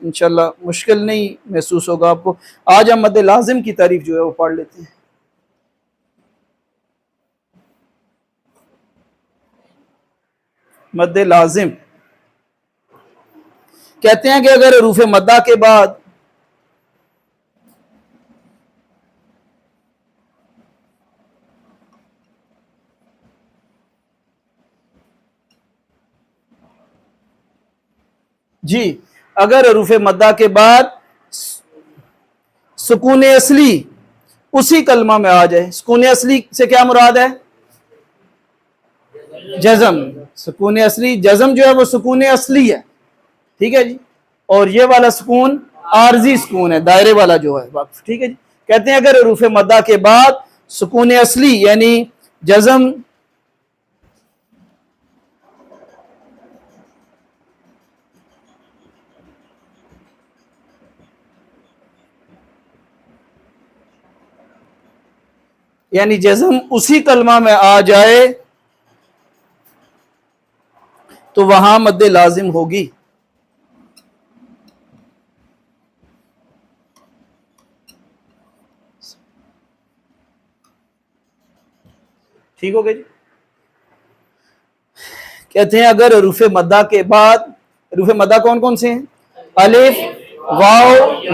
انشاءاللہ مشکل نہیں محسوس ہوگا آپ کو۔ آج ہم مد لازم کی تعریف جو ہے وہ پڑھ لیتے ہیں۔ مد لازم کہتے ہیں کہ اگر حروف مدہ کے بعد جی اگر حروف مدہ کے بعد سکون اصلی اسی کلمہ میں آ جائے، سکون اصلی سے کیا مراد ہے؟ جزم۔ سکون اصلی جزم جو ہے وہ سکون اصلی ہے، ٹھیک ہے جی، اور یہ والا سکون عارضی سکون ہے، دائرے والا جو ہے وقف، ٹھیک ہے جی۔ کہتے ہیں اگر حروف مدہ کے بعد سکون اصلی یعنی جزم اسی کلمہ میں آ جائے تو وہاں مد لازم ہوگی۔ ٹھیک ہو گیا جی۔ کہتے ہیں اگر حروف مدہ کے بعد، حروف مدہ کون کون سے ہیں؟ الف واو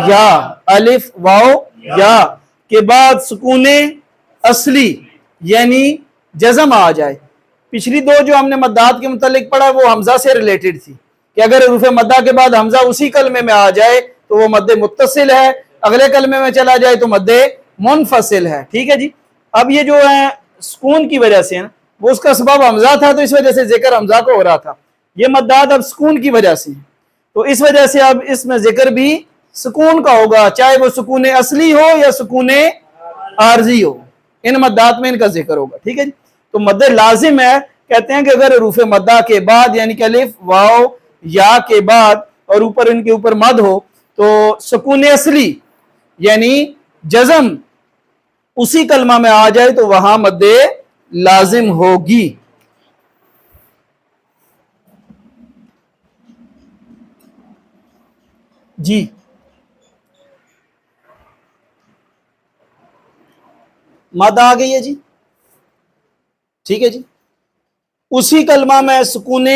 یا، الف واو یا کے بعد سکون اصلی یعنی جزم آ جائے۔ پچھلی دو جو ہم نے مدات کے متعلق پڑھا وہ حمزہ سے ریلیٹڈ تھی کہ اگر حروف مدہ کے بعد حمزہ اسی کلمے میں آ جائے تو وہ مد متصل ہے، اگلے کلمے میں چلا جائے تو مد منفصل ہے، ٹھیک ہے جی۔ اب یہ جو ہے سکون کی وجہ سے وہ اس کا سبب حمزہ تھا تو اس وجہ سے ذکر حمزہ کو ہو رہا تھا، یہ مدات اب سکون کی وجہ سے ہیں تو اس وجہ سے اب اس میں ذکر بھی سکون کا ہوگا، چاہے وہ سکون اصلی ہو یا سکون عارضی ہو، ان مدات میں ان کا ذکر ہوگا، ٹھیک ہے جی۔ تو مد لازم ہے، کہتے ہیں کہ اگر حروف مدہ کے بعد یعنی کہ الف واو یا کے بعد اور اوپر ان کے اوپر مد ہو تو سکون اصلی یعنی جزم اسی کلمہ میں آ جائے تو وہاں مد لازم ہوگی۔ جی مد آ گئی ہے جی، ٹھیک ہے جی۔ اسی کلمہ میں سکون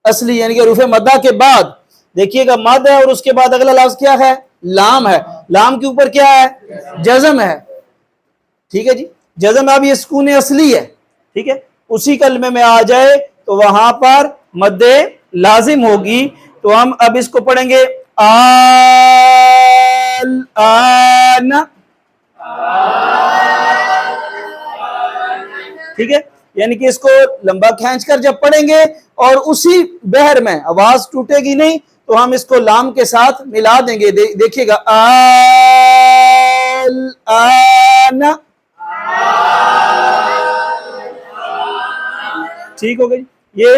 اصلی یعنی کہ حروف مدہ کے بعد دیکھیے گا مد ہے اور اس کے بعد اگلا لفظ کیا ہے؟ لام ہے، لام کے اوپر کیا ہے؟ جزم ہے، ٹھیک ہے جی۔ جزم اب یہ سکون اصلی ہے، ٹھیک ہے، اسی کلمے میں آ جائے تو وہاں پر مد لازم ہوگی۔ تو ہم اب اس کو پڑھیں گے آن، ٹھیک ہے، یعنی کہ اس کو لمبا کھینچ کر جب پڑھیں گے اور اسی بحر میں آواز ٹوٹے گی نہیں تو ہم اس کو لام کے ساتھ ملا دیں گے، دیکھیے گا آن، ٹھیک ہو گئی۔ یہ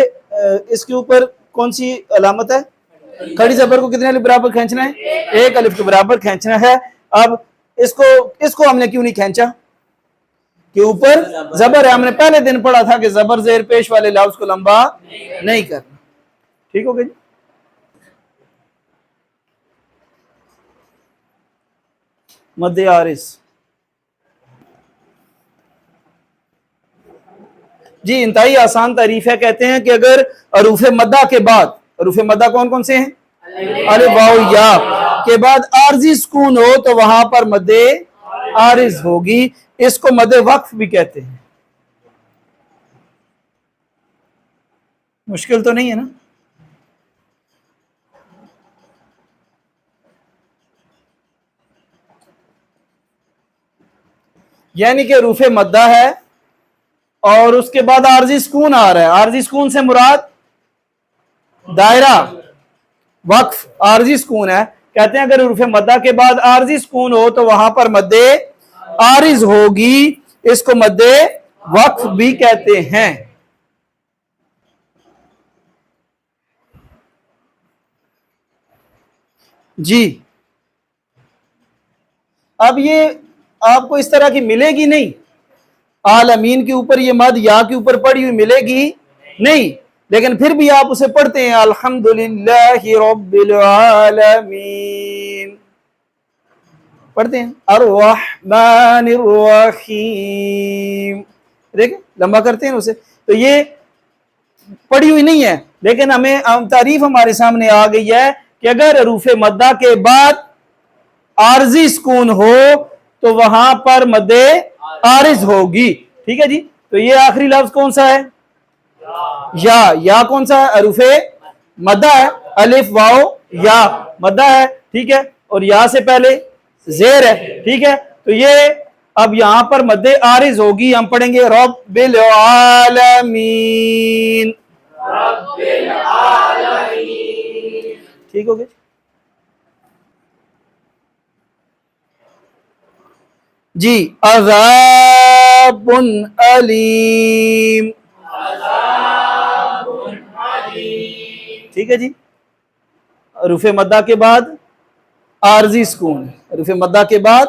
اس کے اوپر کون سی علامت ہے؟ کھڑی زبر کو کتنے الف برابر کھینچنا ہے؟ ایک الف کے برابر کھینچنا ہے۔ اب اس کو ہم نے کیوں نہیں کھینچا کہ اوپر زبر ہے، ہم نے پہلے دن پڑھا تھا کہ زبر زیر پیش والے لفظ کو لمبا نہیں کرنا، ٹھیک ہو گئی۔ مد عارض جی انتہائی آسان تعریف ہے، کہتے ہیں کہ اگر حروف مدہ کے بعد، حروف مدہ کون کون سے ہیں؟ الف واو یا کے بعد عارضی سکون ہو تو وہاں پر مد عارض ہوگی، اس کو مد وقف بھی کہتے ہیں۔ مشکل تو نہیں ہے نا؟ یعنی کہ حروف مدہ ہے اور اس کے بعد عارضی سکون آ رہا ہے، عارضی سکون سے مراد دائرہ وقف عارضی سکون ہے، کہتے ہیں اگر حروف مدہ کے بعد عارضی سکون ہو تو وہاں پر مد عارض ہوگی، اس کو مد وقف بھی کہتے ہیں۔ جی اب یہ آپ کو اس طرح کی ملے گی نہیں، عالمین کے اوپر یہ مد یا کے اوپر پڑی ہوئی ملے گی نہیں، لیکن پھر بھی آپ اسے پڑھتے ہیں الحمدللہ رب العالمین، پڑھتے ہیں الرحمن الرحیم، دیکھیں لمبا کرتے ہیں اسے. تو یہ پڑھی ہوئی نہیں ہے، لیکن ہمیں تعریف ہمارے سامنے آ گئی ہے کہ اگر حروف مدہ کے بعد عارضی سکون ہو تو وہاں پر مد عارض ہوگی. ٹھیک ہے جی. تو یہ آخری لفظ کون سا ہے؟ یا کون سا حروف مدہ ہے؟ الف واو یا مدہ ہے. ٹھیک ہے. اور یا سے پہلے زیر ہے. ٹھیک ہے. تو یہ اب یہاں پر مد عارض ہوگی. ہم پڑھیں گے رب العالمین. ٹھیک ہو گیا جی. عذاب علیم. ٹھیک ہے جی. حروف مدہ کے بعد عارضی سکون، حروف مدہ کے بعد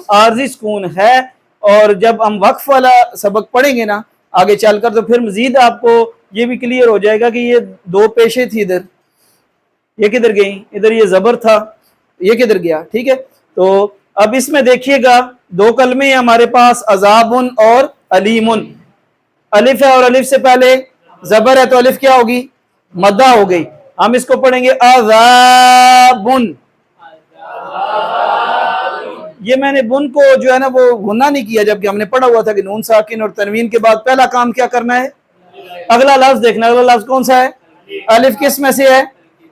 عارضی سکون ہے. اور جب ہم وقف والا سبق پڑھیں گے نا آگے چل کر تو پھر مزید آپ کو یہ بھی کلیئر ہو جائے گا کہ یہ دو پیشے تھی ادھر، یہ کدھر گئی، ادھر یہ زبر تھا، یہ کدھر گیا. ٹھیک ہے. تو اب اس میں دیکھیے گا دو کلمے ہیں ہمارے پاس، عذاب اور علیم. الف ہے اور الف سے پہلے زبر ہے تو الف کیا ہوگی؟ مدہ ہو گئی. ہم اس کو پڑھیں گے عذاب. یہ میں نے بن کو جو ہے نا وہ غنہ نہیں کیا، جبکہ ہم نے پڑھا ہوا تھا کہ نون ساکن اور تنوین کے بعد پہلا کام کیا کرنا ہے؟ اگلا لفظ دیکھنا. اگلا لفظ کون سا ہے؟ الف کس میں سے ہے؟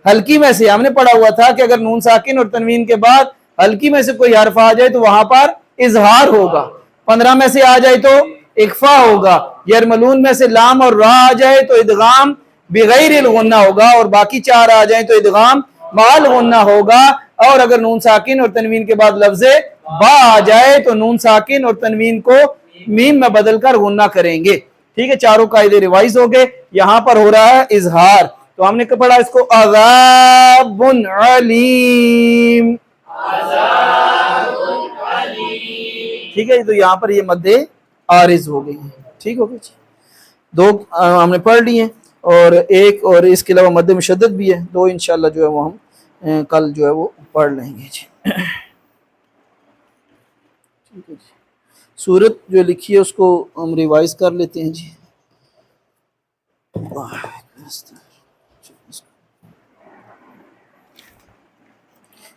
ہلکی میں سے. ہم نے پڑھا ہوا تھا کہ اگر نون ساکن اور تنوین کے بعد ہلکی میں سے کوئی حرف آ جائے تو وہاں پر اظہار ہوگا. 15 میں سے آ جائے تو اخفا ہوگا. یرملون میں سے لام اور را آ جائے تو ادغام بغیر الغنہ ہوگا، اور باقی 4 آ جائیں تو ادغام مع الغنہ ہوگا. اور اگر نون ساکن اور تنوین کے بعد لفظ با آ جائے تو نون ساکن اور تنوین کو میم میں بدل کر غنہ کریں گے. ٹھیک ہے. چاروں قاعدے ریوائز ہو گئے. یہاں پر ہو رہا ہے اظہار. تو ہم نے پڑھا اس کو عذاب علیم. ٹھیک ہے. تو یہاں پر یہ مد عارض ہو گئی ہے. ٹھیک ہو گئی جی. دو ہم نے پڑھ لی ہیں اور ایک اور اس کے علاوہ مد مشدد بھی ہے. دو انشاءاللہ جو ہے وہ ہم کل جو ہے وہ پڑھ لیں گے جی. ٹھیک ہے جی. سورت جو لکھی ہے اس کو ہم ریوائز کر لیتے ہیں جی.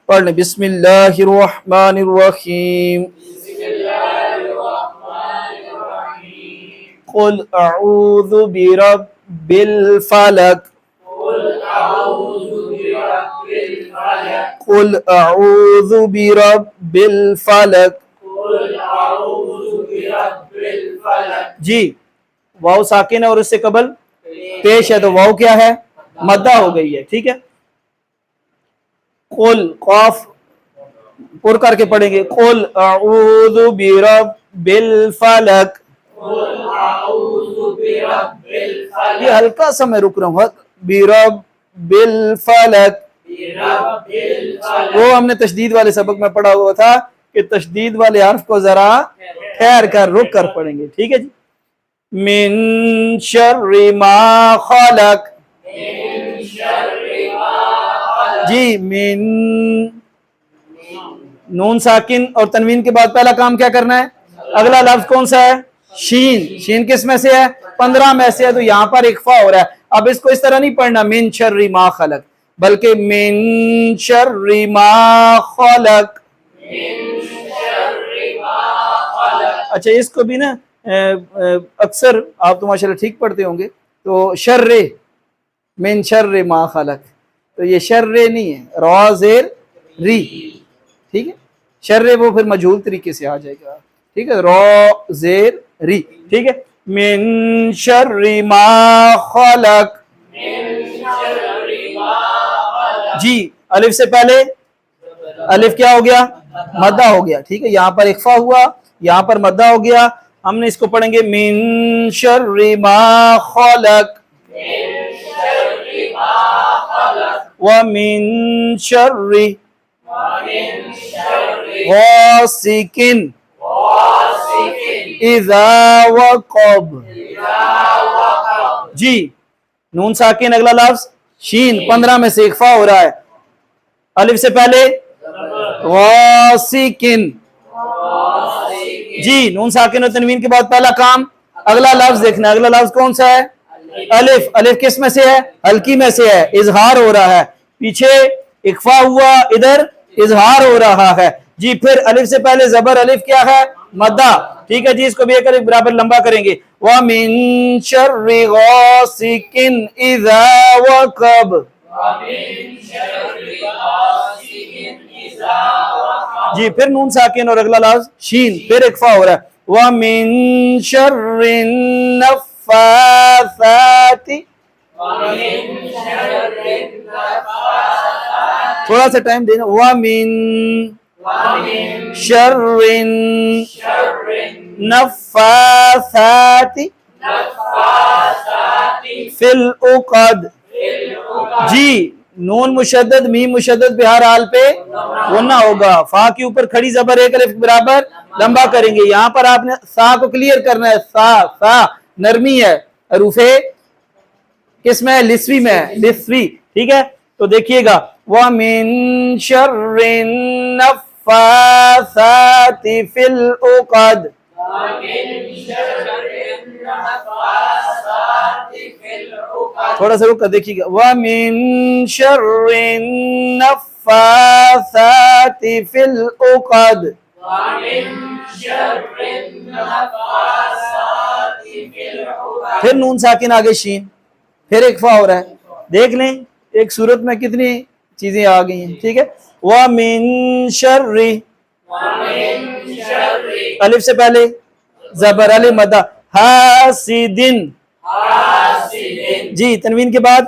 پڑھ لیں. بسم اللہ الرحمن الرحیم. قل اعوذ برب الفلق. قل اعوذ برب الفلق. جی واو ساکن ہے اور اس سے قبل پیش ہے تو واو کیا ہے؟ مدہ ہو گئی ہے. ٹھیک ہے. قل قاف پر کر کے پڑھیں گے. قل اعوذ برب الفلق. یہ ہلکا سا میں رک رہا ہوں. برب الفلق. وہ ہم نے تشدید والے سبق میں پڑھا ہوا تھا کہ تشدید والے حرف کو ذرا ٹھہر کر رک کر پڑھیں گے. ٹھیک ہے جی. من شر ما خلق. جی من نون ساکن اور تنوین کے بعد پہلا کام کیا کرنا ہے؟ اگلا لفظ کون سا ہے؟ شین. شین کس میں سے ہے؟ 15 میں سے ہے. تو یہاں پر اخفا ہو رہا ہے. اب اس کو اس طرح نہیں پڑھنا من شر ما خلق، بلکہ من شر ما خلق. اچھا اس کو بھی نا اکثر آپ تو ماشاءاللہ ٹھیک پڑھتے ہوں گے. تو شر من شر ما خلق، تو یہ شر نہیں ہے، را زیر ری. ٹھیک ہے. شر وہ پھر مجہول طریقے سے آ جائے گا. ٹھیک ہے. را زیر ری. ٹھیک ہے. من شر ما خلق. جی الف سے پہلے الف کیا ہو گیا؟ مدہ ہو گیا. ٹھیک ہے. یہاں پر اخفا ہوا، یہاں پر مدہ ہو گیا. ہم نے اس کو پڑھیں گے من شر ما خلق. ومن شر غاسق اذا وقب. جی نون ساکن اگلا لفظ شین 15 میں سے اخفا ہو رہا ہے. الف سے پہلے غاسقن. جی نون ساکن اور تنوین کے بعد پہلا کام اگلا لفظ دیکھنا. اگلا لفظ کون سا ہے؟ الف. الف کس میں سے ہے؟ ہلکی میں سے ہے. اظہار ہو رہا ہے. پیچھے اخفا ہوا, ادھر اظہار ہو رہا ہے. جی پھر الف سے پہلے زبر الف کیا ہے؟ مدہ. ٹھیک ہے جی, اس کو بھی ایک الف برابر لمبا کریں گے. وَمِن شَرِّ غَاسِقٍ إِذَا وَقَبَ. جی پھر نون ساکن اور اگلا لفظ شین, پھر اخفا ہو رہا ہے. وَمِن شَرِّ النَّفَّاثَاتِ. تھوڑا سا ٹائم دینا. وَمِن شَرِّ النَّفَّاثَاتِ فِي الْعُقَدِ. جی نون مشدد میم مشدد بہر حال پہ غنہ ہوگا. فا کے اوپر کھڑی زبر ایک الف برابر لمبا کریں گے. یہاں پر آپ نے سا کو کلیئر کرنا ہے. سا نرمی ہے. حروف کس میں ہے؟ لسوی میں ہے. لسوی. ٹھیک ہے تو دیکھیے گا. وَمِن شَرِّ النَّفَّاثَاتِ فِي الْعُقَدِ. تھوڑا سا رک کر دیکھیے گا. وَمِن شَرِّ النَّفَّاثَاتِ فِي الْعُقَدِ. پھر نون ساکن آگے شین, پھر اخفا ہو رہا ہے. دیکھ لیں ایک صورت میں کتنی چیزیں آ گئی ہیں. ٹھیک ہے. وَمِن شَرِّ الف سے پہلے زبر الف مدہ حاسدن. جی تنوین کے بعد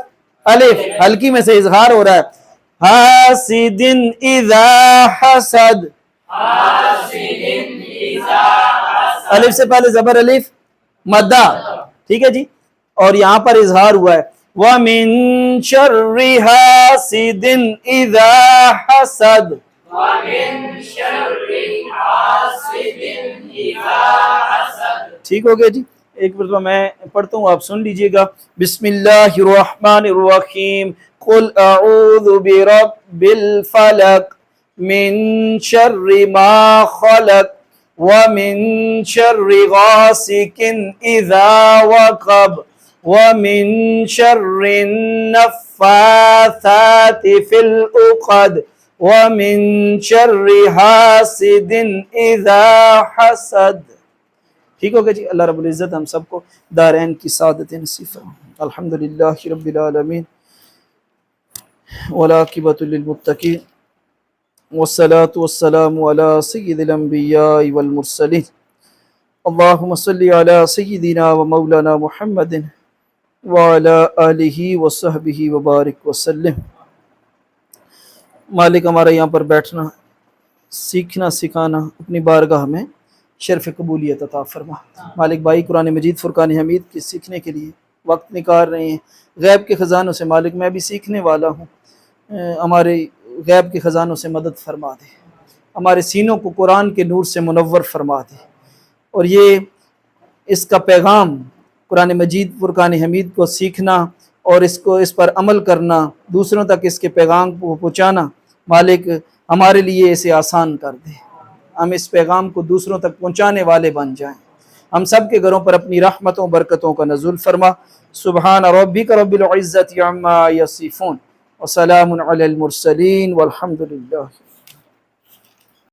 الف ہلکی میں سے اظہار ہو رہا ہے. حاسدن اذا حسد. الف سے پہلے زبر الف مدہ. ٹھیک ہے جی, اور یہاں پر اظہار ہوا ہے. وَمِن شَرِّ حَاسِدٍ إِذَا حَسَدَ. ٹھیک ہو گیا جی. ایک مرتبہ میں پڑھتا ہوں, آپ سن لیجئے گا. بسم اللہ الرحمن الرحیم. قُلْ أَعُوذُ بِرَبِّ الْفَلَقِ مِن شَرِّ مَا خَلَقَ وَمِن شَرِّ غَاسِقٍ إِذَا وَقَبَ وَمِن شَرِّ النَّفَّاثَاتِ فِي الْعُقَدِ وَمِن شَرِّ حَاسِدٍ إِذَا حَسَدَ. ٹھیک ہوگا جی. اللہ رب العزت ہم سب کو دارین کی سعادت نصیب فرمائے. الحمدللہ رب العالمین والعاقبۃ للمتقین والصلاة والسلام علی سید الانبیاء والمرسلین. اللہم صلی علی سیدنا و مولانا محمد وعلی آلہ وصحبہ وبارک وسلم. مالک ہمارا یہاں پر بیٹھنا, سیکھنا, سکھانا اپنی بارگاہ میں شرف قبولیت عطا فرما. مالک بھائی قرآن مجید فرقان حمید کے سیکھنے کے لیے وقت نکال رہے ہیں غیب کے خزانوں سے. مالک میں بھی سیکھنے والا ہوں, ہمارے غیب کے خزانوں سے مدد فرما دے. ہمارے سینوں کو قرآن کے نور سے منور فرما دے, اور یہ اس کا پیغام قرآن مجید فرقان حمید کو سیکھنا اور اس پر عمل کرنا, دوسروں تک اس کے پیغام کو پہنچانا, مالک ہمارے لیے اسے آسان کر دے. ہم اس پیغام کو دوسروں تک پہنچانے والے بن جائیں. ہم سب کے گھروں پر اپنی رحمتوں برکتوں کا نزول فرما. سبحان ربک رب العزت عما یصفون وسلام علی المرسلین والحمد للہ.